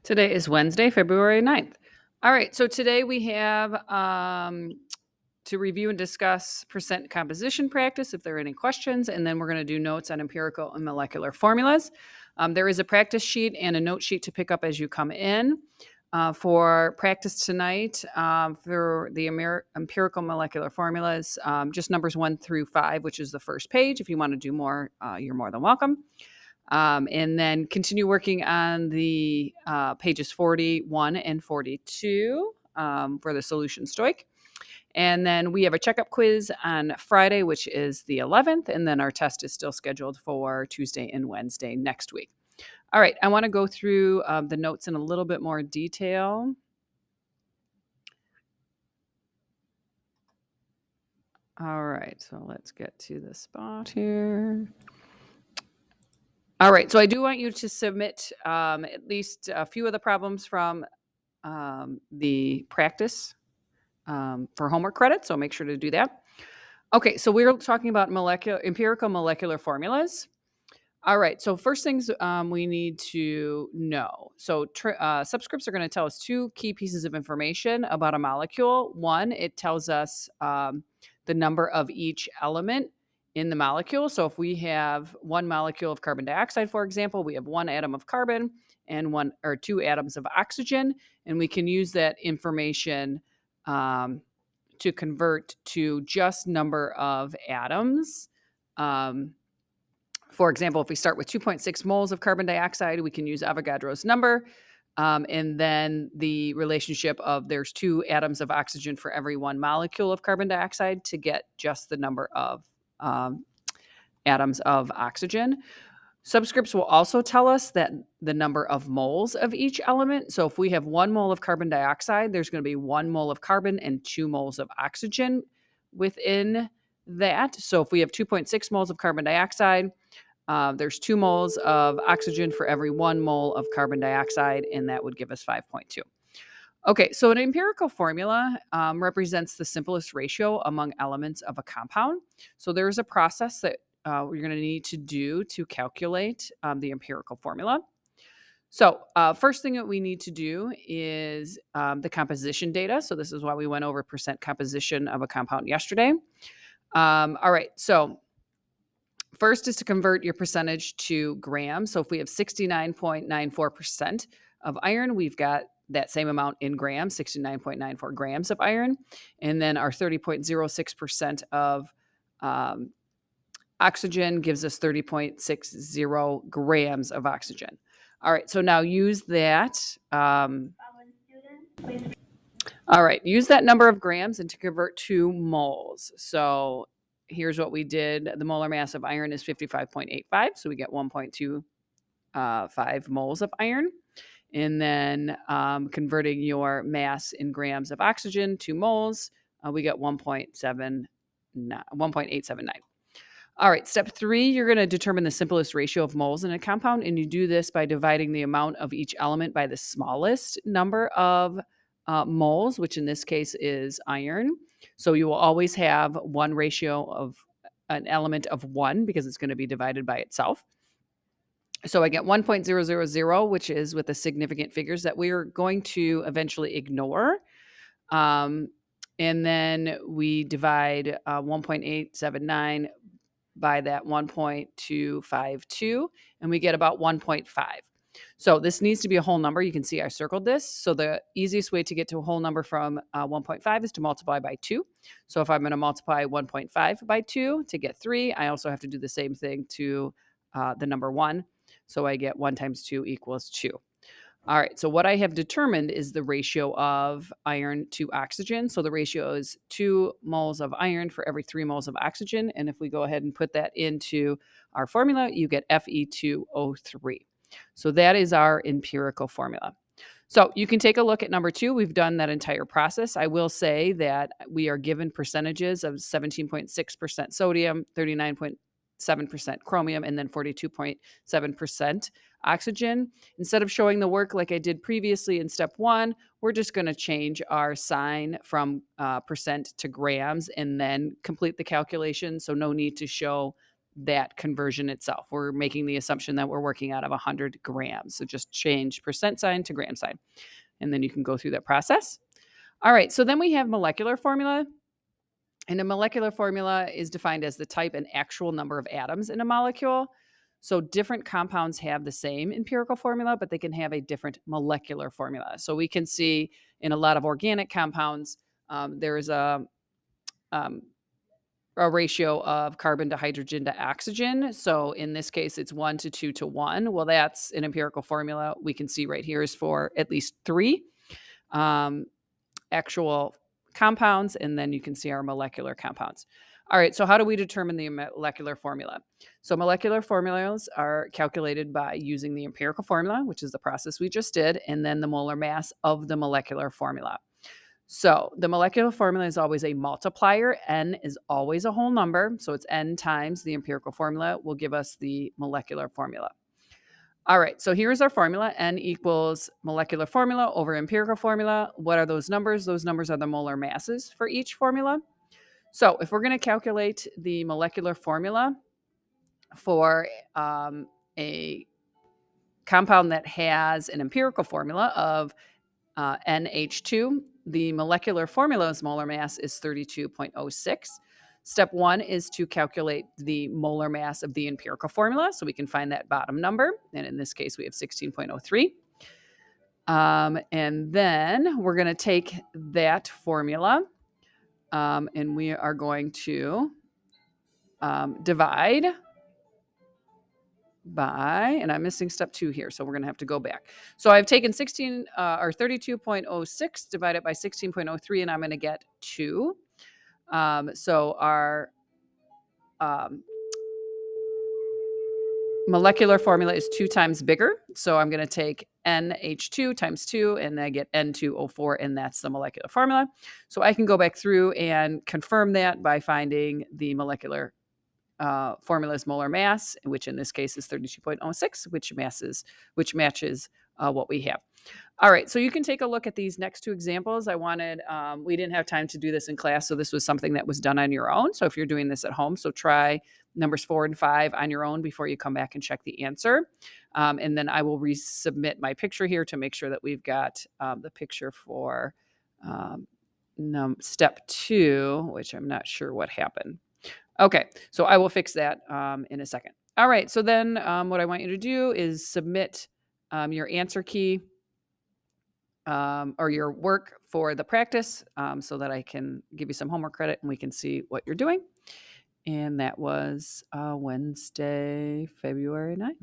Today is Wednesday, February 9th. All right, so today we have to review and discuss percent composition practice, if there are any questions, and then we're going to do notes on empirical and molecular formulas. There is a practice sheet and a note sheet to pick up as you come in. For practice tonight, for the empirical molecular formulas, just numbers 1 through 5, which is the first page. If you want to do more, you're more than welcome. And then continue working on the pages 41 and 42 for the solution stoic. And then we have a checkup quiz on Friday, which is the 11th. And then our test is still scheduled for Tuesday and Wednesday next week. All right, I want to go through the notes in a little bit more detail. All right, so let's get to the spot here. All right, so I do want you to submit at least a few of the problems from the practice for homework credit, so make sure to do that. Okay, so we're talking about empirical molecular formulas. All right, so first things we need to know. So subscripts are going to tell us two key pieces of information about a molecule. One, it tells us the number of each element in the molecule. So if we have one molecule of carbon dioxide, for example, we have one atom of carbon and one or two atoms of oxygen, and we can use that information to convert to just number of atoms. For example, if we start with 2.6 moles of carbon dioxide, we can use Avogadro's number. And then the relationship of there's two atoms of oxygen for every one molecule of carbon dioxide to get just the number of atoms of oxygen. Subscripts will also tell us that the number of moles of each element. So if we have 1 mole of carbon dioxide, there's going to be 1 mole of carbon and 2 moles of oxygen within that. So if we have 2.6 moles of carbon dioxide, there's 2 moles of oxygen for every 1 mole of carbon dioxide, and that would give us 5.2. Okay, so an empirical formula represents the simplest ratio among elements of a compound. So there's a process that we're going to need to do to calculate the empirical formula. So first thing that we need to do is the composition data. So this is why we went over percent composition of a compound yesterday. All right, so first is to convert your percentage to grams. So if we have 69.94% of iron, we've got that same amount in grams, 69.94 grams of iron. And then our 30.06% of oxygen gives us 30.60 grams of oxygen. All right, so now use that. All right, use that number of grams and to convert to moles. So here's what we did. The molar mass of iron is 55.85, so we get 1.25 moles of iron. And then converting your mass in grams of oxygen to moles, we get 1.879. All right, step 3, you're going to determine the simplest ratio of moles in a compound, and you do this by dividing the amount of each element by the smallest number of moles, which in this case is iron. So you will always have one ratio of an element of 1 because it's going to be divided by itself. So I get 1.000, which is with the significant figures that we're going to eventually ignore. And then we divide 1.879 by that 1.252, and we get about 1.5. So this needs to be a whole number. You can see I circled this. So the easiest way to get to a whole number from 1.5 is to multiply by 2. So if I'm going to multiply 1.5 by 2 to get 3, I also have to do the same thing to the number 1. So I get 1 times 2 equals 2. All right, so what I have determined is the ratio of iron to oxygen. So the ratio is 2 moles of iron for every 3 moles of oxygen. And if we go ahead and put that into our formula, you get Fe2O3. So that is our empirical formula. So you can take a look at number 2. We've done that entire process. I will say that we are given percentages of 17.6% sodium, 39.7% chromium, and then 42.7% oxygen. Instead of showing the work like I did previously in step 1, we're just going to change our sign from percent to grams and then complete the calculation. So no need to show that conversion itself. We're making the assumption that we're working out of 100 grams. So just change percent sign to gram sign, and then you can go through that process. All right, so then we have molecular formula. And a molecular formula is defined as the type and actual number of atoms in a molecule. So different compounds have the same empirical formula, but they can have a different molecular formula. So we can see in a lot of organic compounds, there is um, a ratio of carbon to hydrogen to oxygen. So in this case, it's 1 to 2 to 1. Well, that's an empirical formula we can see right here is for at least 3 actual compounds, and then you can see our molecular compounds. All right, so how do we determine the molecular formula? So molecular formulas are calculated by using the empirical formula, which is the process we just did, and then the molar mass of the molecular formula. So the molecular formula is always a multiplier. N is always a whole number. So it's N times the empirical formula will give us the molecular formula. All right, so here's our formula. N equals molecular formula over empirical formula. What are those numbers? Those numbers are the molar masses for each formula. So if we're going to calculate the molecular formula for a compound that has an empirical formula of NH2, the molecular formula's molar mass is 32.06. Step 1 is to calculate the molar mass of the empirical formula, so we can find that bottom number, and in this case we have 16.03. And then we're going to take that formula and we are going to divide by, and I'm missing step 2 here, so we're going to have to go back. So I've taken 32.06 divided by 16.03, and I'm going to get 2. So our molecular formula is 2 times bigger. So I'm going to take NH2 times 2, and I get N2O4, and that's the molecular formula. So I can go back through and confirm that by finding the molecular formula's molar mass, which in this case is 32.06, which matches what we have. All right, so you can take a look at these next 2 examples. We didn't have time to do this in class, so this was something that was done on your own. So if you're doing this at home, so try numbers 4 and 5 on your own before you come back and check the answer. And then I will resubmit my picture here to make sure that we've got the picture for step 2, which I'm not sure what happened. Okay, so I will fix that in a second. All right, so then what I want you to do is submit your answer key or your work for the practice so that I can give you some homework credit and we can see what you're doing. And that was Wednesday, February 9th.